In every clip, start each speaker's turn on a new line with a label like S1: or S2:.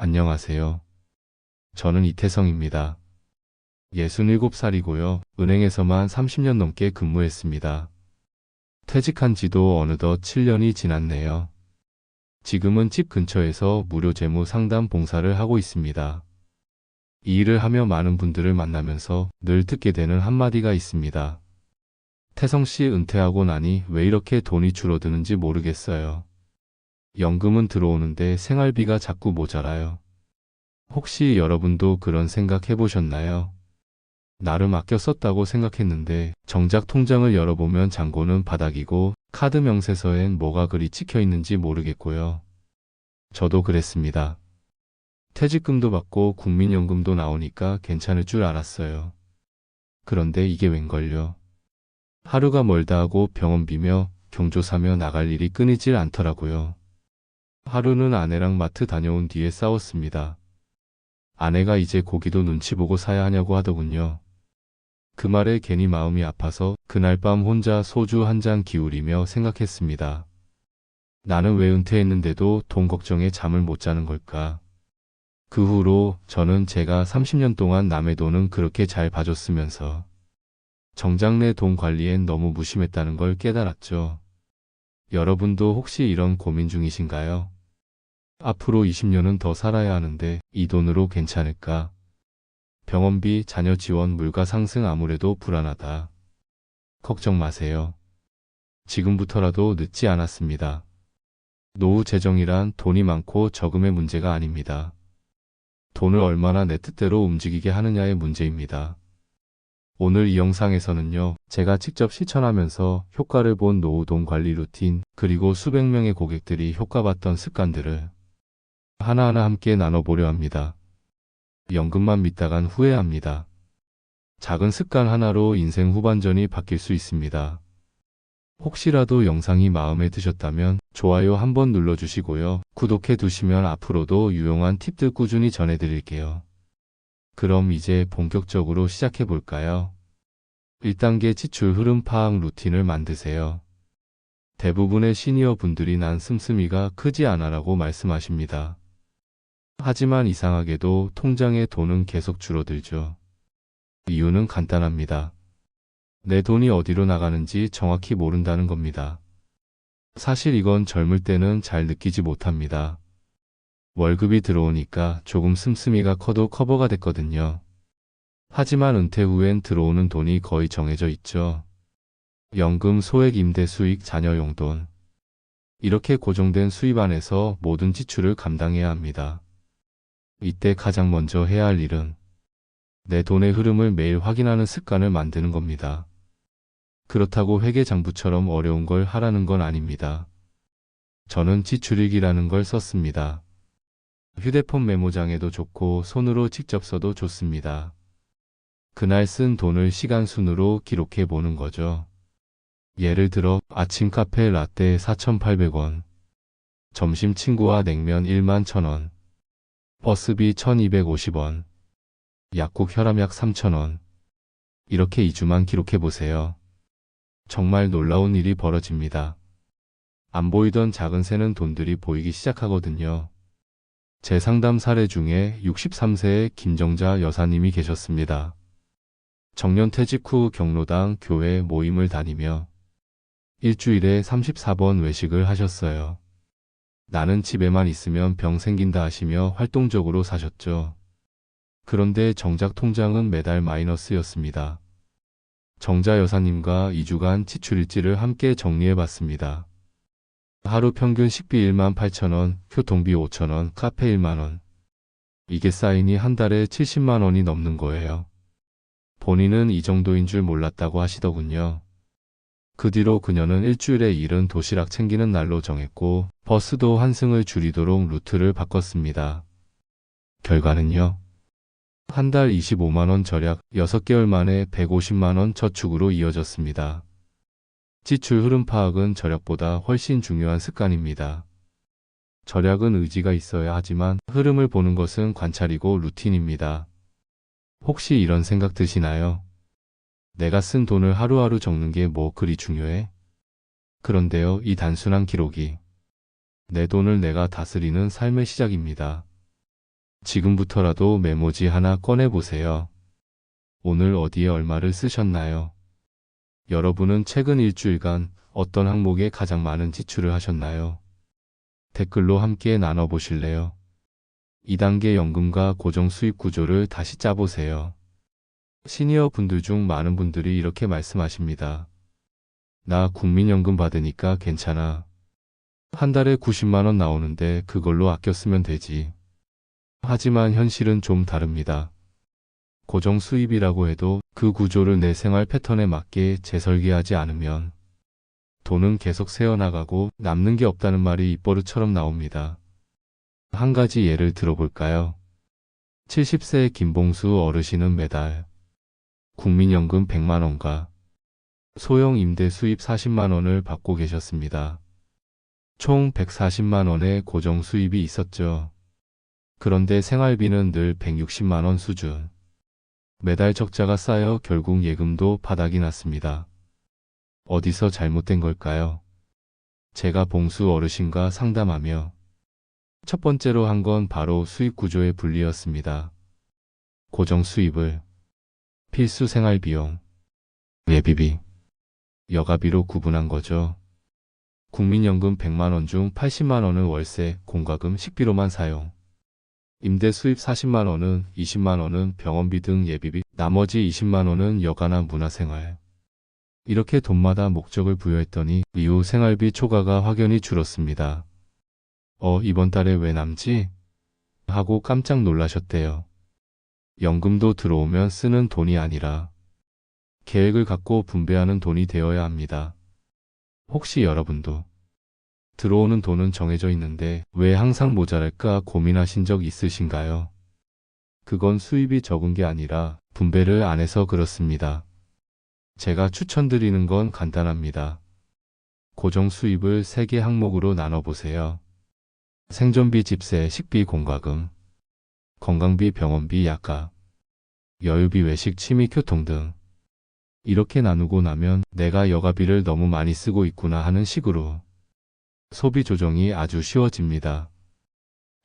S1: 안녕하세요. 저는 이태성입니다. 67살이고요. 은행에서만 30년 넘게 근무했습니다. 퇴직한 지도 어느덧 7년이 지났네요. 지금은 집 근처에서 무료 재무 상담 봉사를 하고 있습니다. 이 일을 하며 많은 분들을 만나면서 늘 듣게 되는 한마디가 있습니다. 태성 씨 은퇴하고 나니 왜 이렇게 돈이 줄어드는지 모르겠어요. 연금은 들어오는데 생활비가 자꾸 모자라요. 혹시 여러분도 그런 생각 해보셨나요? 나름 아껴 썼다고 생각했는데 정작 통장을 열어보면 잔고는 바닥이고 카드 명세서엔 뭐가 그리 찍혀 있는지 모르겠고요. 저도 그랬습니다. 퇴직금도 받고 국민연금도 나오니까 괜찮을 줄 알았어요. 그런데 이게 웬걸요. 하루가 멀다 하고 병원비며 경조사며 나갈 일이 끊이질 않더라고요. 하루는 아내랑 마트 다녀온 뒤에 싸웠습니다. 아내가 이제 고기도 눈치 보고 사야 하냐고 하더군요. 그 말에 괜히 마음이 아파서 그날 밤 혼자 소주 한 잔 기울이며 생각했습니다. 나는 왜 은퇴했는데도 돈 걱정에 잠을 못 자는 걸까? 그 후로 저는 제가 30년 동안 남의 돈은 그렇게 잘 봐줬으면서 정작 내 돈 관리엔 너무 무심했다는 걸 깨달았죠. 여러분도 혹시 이런 고민 중이신가요? 앞으로 20년은 더 살아야 하는데 이 돈으로 괜찮을까? 병원비, 자녀 지원, 물가 상승 아무래도 불안하다. 걱정 마세요. 지금부터라도 늦지 않았습니다. 노후 재정이란 돈이 많고 적음의 문제가 아닙니다. 돈을 얼마나 내 뜻대로 움직이게 하느냐의 문제입니다. 오늘 이 영상에서는요, 제가 직접 실천하면서 효과를 본 노후 돈 관리 루틴, 그리고 수백 명의 고객들이 효과봤던 습관들을 하나하나 함께 나눠보려 합니다. 연금만 믿다간 후회합니다. 작은 습관 하나로 인생 후반전이 바뀔 수 있습니다. 혹시라도 영상이 마음에 드셨다면 좋아요 한번 눌러주시고요. 구독해 두시면 앞으로도 유용한 팁들 꾸준히 전해드릴게요. 그럼 이제 본격적으로 시작해 볼까요? 1단계 지출 흐름 파악 루틴을 만드세요. 대부분의 시니어 분들이 난 씀씀이가 크지 않아라고 말씀하십니다. 하지만 이상하게도 통장의 돈은 계속 줄어들죠. 이유는 간단합니다. 내 돈이 어디로 나가는지 정확히 모른다는 겁니다. 사실 이건 젊을 때는 잘 느끼지 못합니다. 월급이 들어오니까 조금 씀씀이가 커도 커버가 됐거든요. 하지만 은퇴 후엔 들어오는 돈이 거의 정해져 있죠. 연금, 소액 임대 수익, 자녀 용돈. 이렇게 고정된 수입 안에서 모든 지출을 감당해야 합니다. 이때 가장 먼저 해야 할 일은 내 돈의 흐름을 매일 확인하는 습관을 만드는 겁니다. 그렇다고 회계장부처럼 어려운 걸 하라는 건 아닙니다. 저는 지출일기라는 걸 썼습니다. 휴대폰 메모장에도 좋고 손으로 직접 써도 좋습니다. 그날 쓴 돈을 시간 순으로 기록해 보는 거죠. 예를 들어 아침 카페 라떼 4,800원, 점심 친구와 냉면 11,000원, 버스비 1,250원, 약국 혈압약 3,000원. 이렇게 2주만 기록해 보세요. 정말 놀라운 일이 벌어집니다. 안 보이던 작은 새는 돈들이 보이기 시작하거든요. 제 상담 사례 중에 63세의 김정자 여사님이 계셨습니다. 정년 퇴직 후 경로당 교회 모임을 다니며 일주일에 34번 외식을 하셨어요. 나는 집에만 있으면 병 생긴다 하시며 활동적으로 사셨죠. 그런데 정작 통장은 매달 마이너스였습니다. 정자 여사님과 2주간 지출일지를 함께 정리해 봤습니다. 하루 평균 식비 18,000원, 교통비 5,000원, 카페 1만원. 이게 쌓이니 한 달에 70만 원이 넘는 거예요. 본인은 이 정도인 줄 몰랐다고 하시더군요. 그 뒤로 그녀는 일주일에 일은 도시락 챙기는 날로 정했고 버스도 환승을 줄이도록 루트를 바꿨습니다. 결과는요. 한 달 25만 원 절약, 6개월 만에 150만 원 저축으로 이어졌습니다. 지출 흐름 파악은 절약보다 훨씬 중요한 습관입니다. 절약은 의지가 있어야 하지만 흐름을 보는 것은 관찰이고 루틴입니다. 혹시 이런 생각 드시나요? 내가 쓴 돈을 하루하루 적는 게 뭐 그리 중요해? 그런데요, 이 단순한 기록이 내 돈을 내가 다스리는 삶의 시작입니다. 지금부터라도 메모지 하나 꺼내보세요. 오늘 어디에 얼마를 쓰셨나요? 여러분은 최근 일주일간 어떤 항목에 가장 많은 지출을 하셨나요? 댓글로 함께 나눠보실래요? 2단계 연금과 고정 수입 구조를 다시 짜보세요. 시니어 분들 중 많은 분들이 이렇게 말씀하십니다. 나 국민연금 받으니까 괜찮아. 한 달에 90만 원 나오는데 그걸로 아껴 쓰면 되지. 하지만 현실은 좀 다릅니다. 고정 수입이라고 해도 그 구조를 내 생활 패턴에 맞게 재설계하지 않으면 돈은 계속 새어나가고 남는 게 없다는 말이 입버릇처럼 나옵니다. 한 가지 예를 들어볼까요? 70세의 김봉수 어르신은 매달 국민연금 100만 원과 소형 임대 수입 40만 원을 받고 계셨습니다. 총 140만 원의 고정 수입이 있었죠. 그런데 생활비는 늘 160만 원 수준. 매달 적자가 쌓여 결국 예금도 바닥이 났습니다. 어디서 잘못된 걸까요? 제가 봉수 어르신과 상담하며 첫 번째로 한 건 바로 수입 구조의 분리였습니다. 고정 수입을 필수 생활비용, 예비비, 여가비로 구분한 거죠. 국민연금 100만 원 중 80만 원은 월세, 공과금, 식비로만 사용. 임대 수입 40만 원은 20만 원은 병원비 등 예비비, 나머지 20만 원은 여가나 문화생활. 이렇게 돈마다 목적을 부여했더니 이후 생활비 초과가 확연히 줄었습니다. 이번 달에 왜 남지? 하고 깜짝 놀라셨대요. 연금도 들어오면 쓰는 돈이 아니라 계획을 갖고 분배하는 돈이 되어야 합니다. 혹시 여러분도 들어오는 돈은 정해져 있는데 왜 항상 모자랄까 고민하신 적 있으신가요? 그건 수입이 적은 게 아니라 분배를 안 해서 그렇습니다. 제가 추천드리는 건 간단합니다. 고정 수입을 3개 항목으로 나눠보세요. 생존비, 집세, 식비, 공과금, 건강비, 병원비, 약가, 여유비, 외식, 취미, 교통 등. 이렇게 나누고 나면 내가 여가비를 너무 많이 쓰고 있구나 하는 식으로 소비 조정이 아주 쉬워집니다.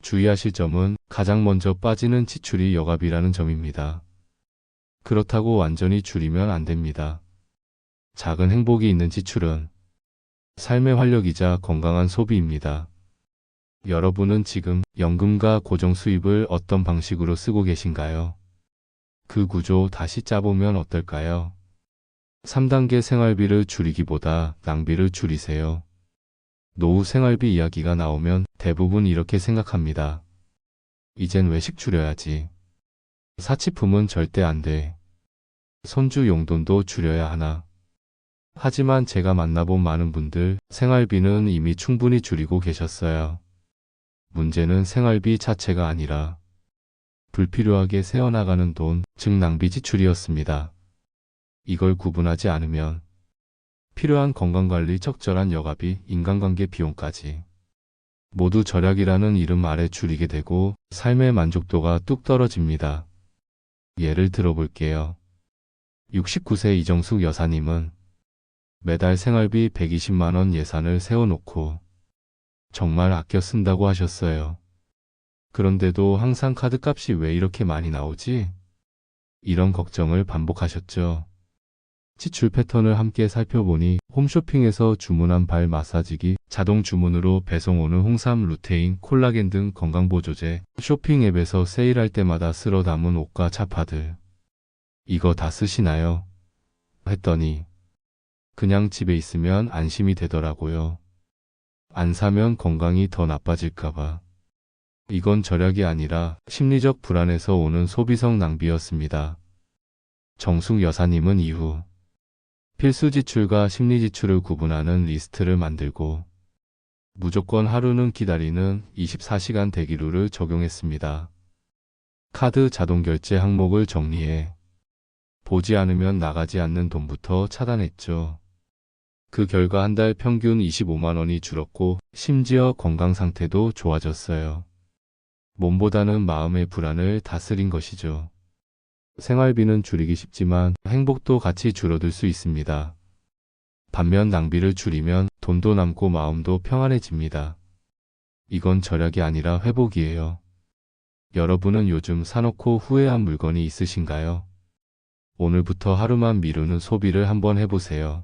S1: 주의하실 점은 가장 먼저 빠지는 지출이 여가비라는 점입니다. 그렇다고 완전히 줄이면 안 됩니다. 작은 행복이 있는 지출은 삶의 활력이자 건강한 소비입니다. 여러분은 지금 연금과 고정 수입을 어떤 방식으로 쓰고 계신가요? 그 구조 다시 짜보면 어떨까요? 3단계 생활비를 줄이기보다 낭비를 줄이세요. 노후 생활비 이야기가 나오면 대부분 이렇게 생각합니다. 이젠 외식 줄여야지. 사치품은 절대 안 돼. 손주 용돈도 줄여야 하나. 하지만 제가 만나본 많은 분들 생활비는 이미 충분히 줄이고 계셨어요. 문제는 생활비 자체가 아니라 불필요하게 새어나가는 돈, 즉 낭비 지출이었습니다. 이걸 구분하지 않으면 필요한 건강관리, 적절한 여가비, 인간관계 비용까지 모두 절약이라는 이름 아래 줄이게 되고 삶의 만족도가 뚝 떨어집니다. 예를 들어볼게요. 69세 이정숙 여사님은 매달 생활비 120만 원 예산을 세워놓고 정말 아껴 쓴다고 하셨어요. 그런데도 항상 카드값이 왜 이렇게 많이 나오지? 이런 걱정을 반복하셨죠. 지출 패턴을 함께 살펴보니 홈쇼핑에서 주문한 발 마사지기, 자동 주문으로 배송 오는 홍삼, 루테인, 콜라겐 등 건강보조제, 쇼핑 앱에서 세일할 때마다 쓸어 담은 옷과 차파들. 이거 다 쓰시나요? 했더니 그냥 집에 있으면 안심이 되더라고요. 안 사면 건강이 더 나빠질까봐. 이건 절약이 아니라 심리적 불안에서 오는 소비성 낭비였습니다. 정숙 여사님은 이후 필수 지출과 심리 지출을 구분하는 리스트를 만들고 무조건 하루는 기다리는 24시간 대기룰을 적용했습니다. 카드 자동 결제 항목을 정리해 보지 않으면 나가지 않는 돈부터 차단했죠. 그 결과 한 달 평균 25만 원이 줄었고 심지어 건강 상태도 좋아졌어요. 몸보다는 마음의 불안을 다스린 것이죠. 생활비는 줄이기 쉽지만 행복도 같이 줄어들 수 있습니다. 반면 낭비를 줄이면 돈도 남고 마음도 평안해집니다. 이건 절약이 아니라 회복이에요. 여러분은 요즘 사놓고 후회한 물건이 있으신가요? 오늘부터 하루만 미루는 소비를 한번 해보세요.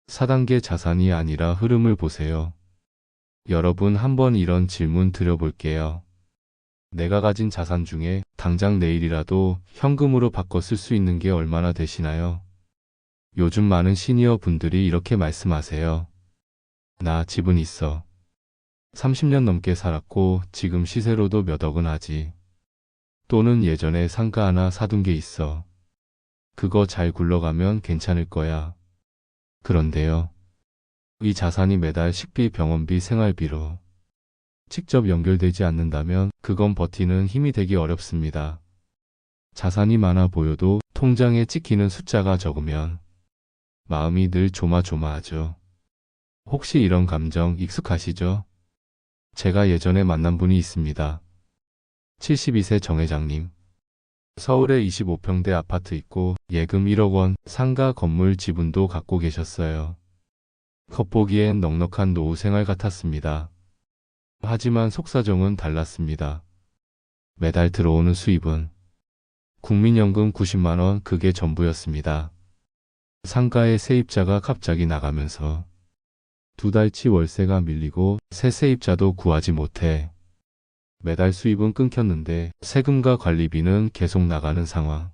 S1: 4단계 자산이 아니라 흐름을 보세요. 여러분 한번 이런 질문 드려볼게요. 내가 가진 자산 중에 당장 내일이라도 현금으로 바꿔 쓸 수 있는 게 얼마나 되시나요? 요즘 많은 시니어 분들이 이렇게 말씀하세요. 나 집은 있어. 30년 넘게 살았고 지금 시세로도 몇 억은 하지. 또는 예전에 상가 하나 사둔 게 있어. 그거 잘 굴러가면 괜찮을 거야. 그런데요. 이 자산이 매달 식비, 병원비, 생활비로 직접 연결되지 않는다면 그건 버티는 힘이 되기 어렵습니다. 자산이 많아 보여도 통장에 찍히는 숫자가 적으면 마음이 늘 조마조마하죠. 혹시 이런 감정 익숙하시죠? 제가 예전에 만난 분이 있습니다. 72세 정 회장님. 서울에 25평대 아파트 있고 예금 1억 원, 상가 건물 지분도 갖고 계셨어요. 겉보기엔 넉넉한 노후 생활 같았습니다. 하지만 속사정은 달랐습니다. 매달 들어오는 수입은 국민연금 90만 원, 그게 전부였습니다. 상가의 세입자가 갑자기 나가면서 2달치 월세가 밀리고 새 세입자도 구하지 못해 매달 수입은 끊겼는데 세금과 관리비는 계속 나가는 상황.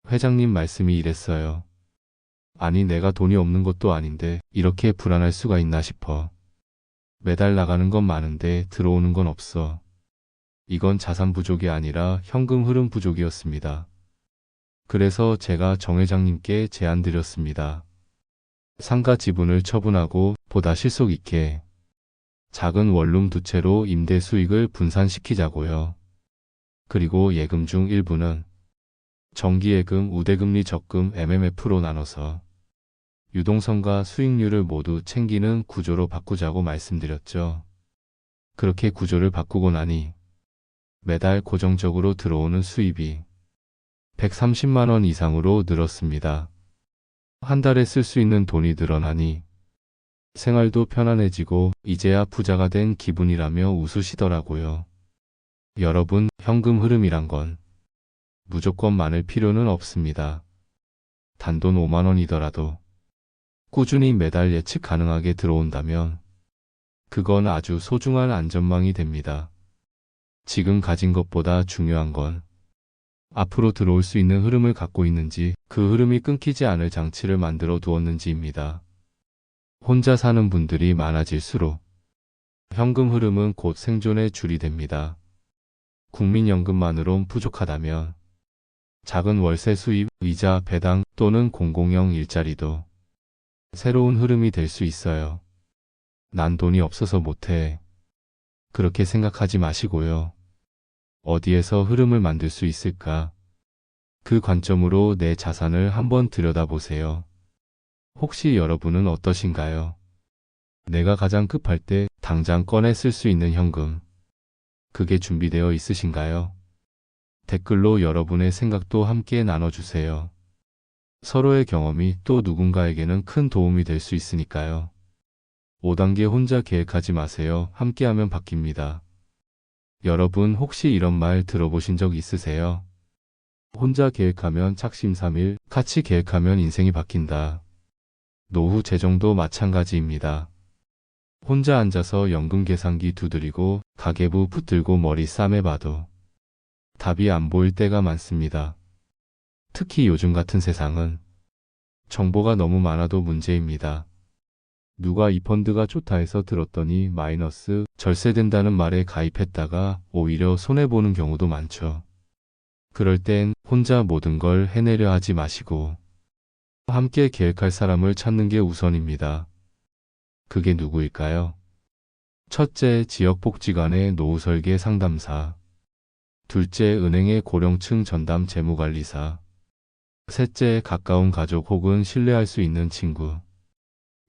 S1: 회장님 말씀이 이랬어요. 아니, 내가 돈이 없는 것도 아닌데 이렇게 불안할 수가 있나 싶어. 매달 나가는 건 많은데 들어오는 건 없어. 이건 자산 부족이 아니라 현금 흐름 부족이었습니다. 그래서 제가 정 회장님께 제안 드렸습니다. 상가 지분을 처분하고 보다 실속 있게 작은 원룸 2채로 임대 수익을 분산시키자고요. 그리고 예금 중 일부는 정기예금, 우대금리 적금, MMF로 나눠서 유동성과 수익률을 모두 챙기는 구조로 바꾸자고 말씀드렸죠. 그렇게 구조를 바꾸고 나니 매달 고정적으로 들어오는 수입이 130만 원 이상으로 늘었습니다. 한 달에 쓸 수 있는 돈이 늘어나니 생활도 편안해지고 이제야 부자가 된 기분이라며 웃으시더라고요. 여러분, 현금 흐름이란 건 무조건 많을 필요는 없습니다. 단돈 5만 원이더라도 꾸준히 매달 예측 가능하게 들어온다면 그건 아주 소중한 안전망이 됩니다. 지금 가진 것보다 중요한 건 앞으로 들어올 수 있는 흐름을 갖고 있는지, 그 흐름이 끊기지 않을 장치를 만들어 두었는지입니다. 혼자 사는 분들이 많아질수록 현금 흐름은 곧 생존의 줄이 됩니다. 국민연금만으론 부족하다면 작은 월세 수입, 이자, 배당 또는 공공형 일자리도 새로운 흐름이 될 수 있어요. 난 돈이 없어서 못해. 그렇게 생각하지 마시고요. 어디에서 흐름을 만들 수 있을까? 그 관점으로 내 자산을 한번 들여다보세요. 혹시 여러분은 어떠신가요? 내가 가장 급할 때 당장 꺼내 쓸 수 있는 현금, 그게 준비되어 있으신가요? 댓글로 여러분의 생각도 함께 나눠주세요. 서로의 경험이 또 누군가에게는 큰 도움이 될 수 있으니까요. 5단계 혼자 계획하지 마세요. 함께하면 바뀝니다. 여러분 혹시 이런 말 들어보신 적 있으세요? 혼자 계획하면 착심삼일, 같이 계획하면 인생이 바뀐다. 노후 재정도 마찬가지입니다. 혼자 앉아서 연금 계산기 두드리고 가계부 붙들고 머리 싸매봐도 답이 안 보일 때가 많습니다. 특히 요즘 같은 세상은 정보가 너무 많아도 문제입니다. 누가 이 펀드가 좋다 해서 들었더니 마이너스, 절세된다는 말에 가입했다가 오히려 손해보는 경우도 많죠. 그럴 땐 혼자 모든 걸 해내려 하지 마시고 함께 계획할 사람을 찾는 게 우선입니다. 그게 누구일까요? 첫째, 지역복지관의 노후설계 상담사. 둘째, 은행의 고령층 전담 재무관리사. 셋째, 가까운 가족 혹은 신뢰할 수 있는 친구.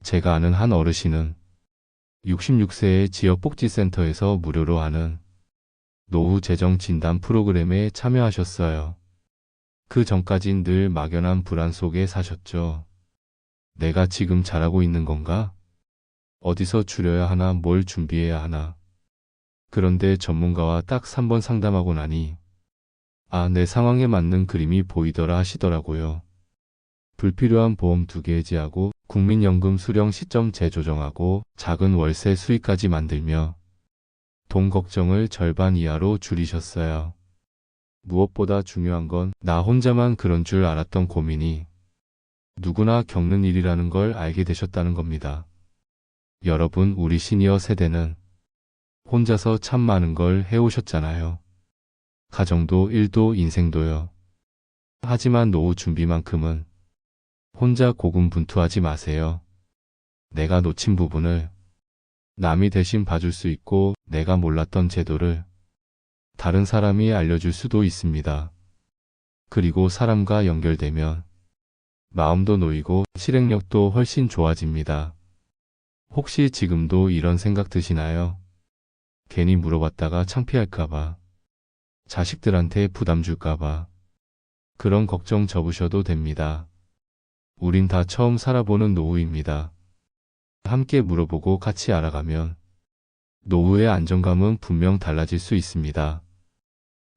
S1: 제가 아는 한 어르신은 66세의 지역복지센터에서 무료로 하는 노후 재정 진단 프로그램에 참여하셨어요. 그 전까진 늘 막연한 불안 속에 사셨죠. 내가 지금 잘하고 있는 건가? 어디서 줄여야 하나, 뭘 준비해야 하나. 그런데 전문가와 딱 3번 상담하고 나니 아, 내 상황에 맞는 그림이 보이더라 하시더라고요. 불필요한 보험 2개 해지하고 국민연금 수령 시점 재조정하고 작은 월세 수익까지 만들며 돈 걱정을 절반 이하로 줄이셨어요. 무엇보다 중요한 건 나 혼자만 그런 줄 알았던 고민이 누구나 겪는 일이라는 걸 알게 되셨다는 겁니다. 여러분, 우리 시니어 세대는 혼자서 참 많은 걸 해오셨잖아요. 가정도 일도 인생도요. 하지만 노후 준비만큼은 혼자 고군분투하지 마세요. 내가 놓친 부분을 남이 대신 봐줄 수 있고 내가 몰랐던 제도를 다른 사람이 알려줄 수도 있습니다. 그리고 사람과 연결되면 마음도 놓이고 실행력도 훨씬 좋아집니다. 혹시 지금도 이런 생각 드시나요? 괜히 물어봤다가 창피할까봐, 자식들한테 부담 줄까봐, 그런 걱정 접으셔도 됩니다. 우린 다 처음 살아보는 노후입니다. 함께 물어보고 같이 알아가면 노후의 안정감은 분명 달라질 수 있습니다.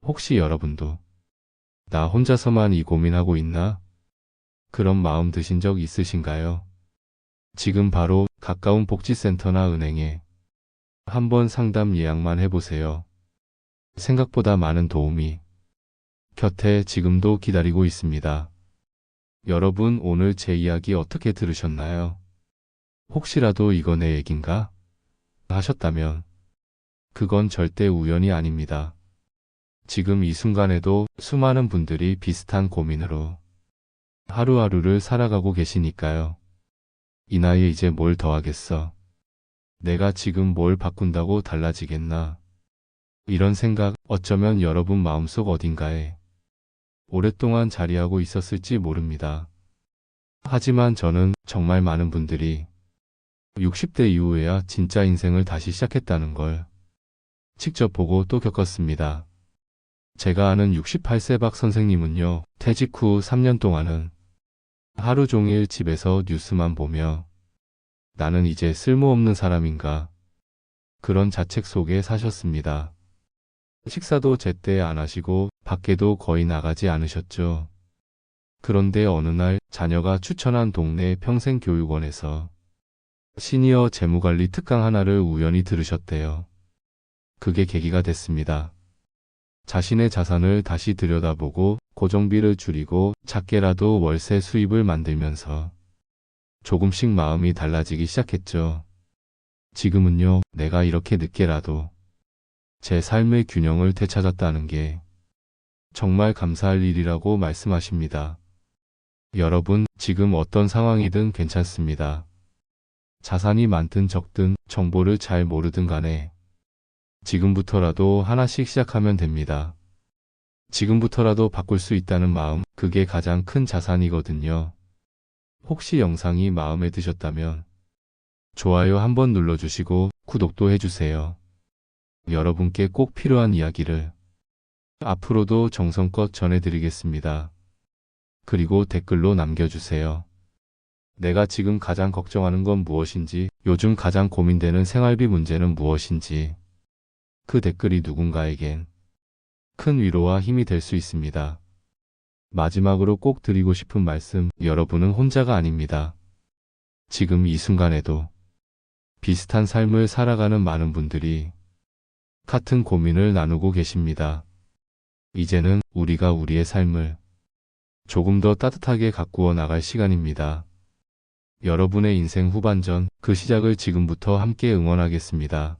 S1: 혹시 여러분도 나 혼자서만 이 고민하고 있나? 그런 마음 드신 적 있으신가요? 지금 바로 가까운 복지센터나 은행에 한번 상담 예약만 해보세요. 생각보다 많은 도움이 곁에 지금도 기다리고 있습니다. 여러분, 오늘 제 이야기 어떻게 들으셨나요? 혹시라도 이거 내 얘긴가? 하셨다면 그건 절대 우연이 아닙니다. 지금 이 순간에도 수많은 분들이 비슷한 고민으로 하루하루를 살아가고 계시니까요. 이 나이에 이제 뭘 더 하겠어? 내가 지금 뭘 바꾼다고 달라지겠나? 이런 생각 어쩌면 여러분 마음속 어딘가에 오랫동안 자리하고 있었을지 모릅니다. 하지만 저는 정말 많은 분들이 60대 이후에야 진짜 인생을 다시 시작했다는 걸 직접 보고 또 겪었습니다. 제가 아는 68세 박 선생님은요, 퇴직 후 3년 동안은 하루 종일 집에서 뉴스만 보며 나는 이제 쓸모없는 사람인가 그런 자책 속에 사셨습니다. 식사도 제때 안 하시고 밖에도 거의 나가지 않으셨죠. 그런데 어느 날 자녀가 추천한 동네 평생교육원에서 시니어 재무관리 특강 하나를 우연히 들으셨대요. 그게 계기가 됐습니다. 자신의 자산을 다시 들여다보고 고정비를 줄이고 작게라도 월세 수입을 만들면서 조금씩 마음이 달라지기 시작했죠. 지금은요, 내가 이렇게 늦게라도 제 삶의 균형을 되찾았다는 게 정말 감사할 일이라고 말씀하십니다. 여러분, 지금 어떤 상황이든 괜찮습니다. 자산이 많든 적든 정보를 잘 모르든 간에 지금부터라도 하나씩 시작하면 됩니다. 지금부터라도 바꿀 수 있다는 마음, 그게 가장 큰 자산이거든요. 혹시 영상이 마음에 드셨다면 좋아요 한번 눌러주시고 구독도 해주세요. 여러분께 꼭 필요한 이야기를 앞으로도 정성껏 전해드리겠습니다. 그리고 댓글로 남겨주세요. 내가 지금 가장 걱정하는 건 무엇인지, 요즘 가장 고민되는 생활비 문제는 무엇인지, 그 댓글이 누군가에겐 큰 위로와 힘이 될 수 있습니다. 마지막으로 꼭 드리고 싶은 말씀, 여러분은 혼자가 아닙니다. 지금 이 순간에도 비슷한 삶을 살아가는 많은 분들이 같은 고민을 나누고 계십니다. 이제는 우리가 우리의 삶을 조금 더 따뜻하게 가꾸어 나갈 시간입니다. 여러분의 인생 후반전, 그 시작을 지금부터 함께 응원하겠습니다.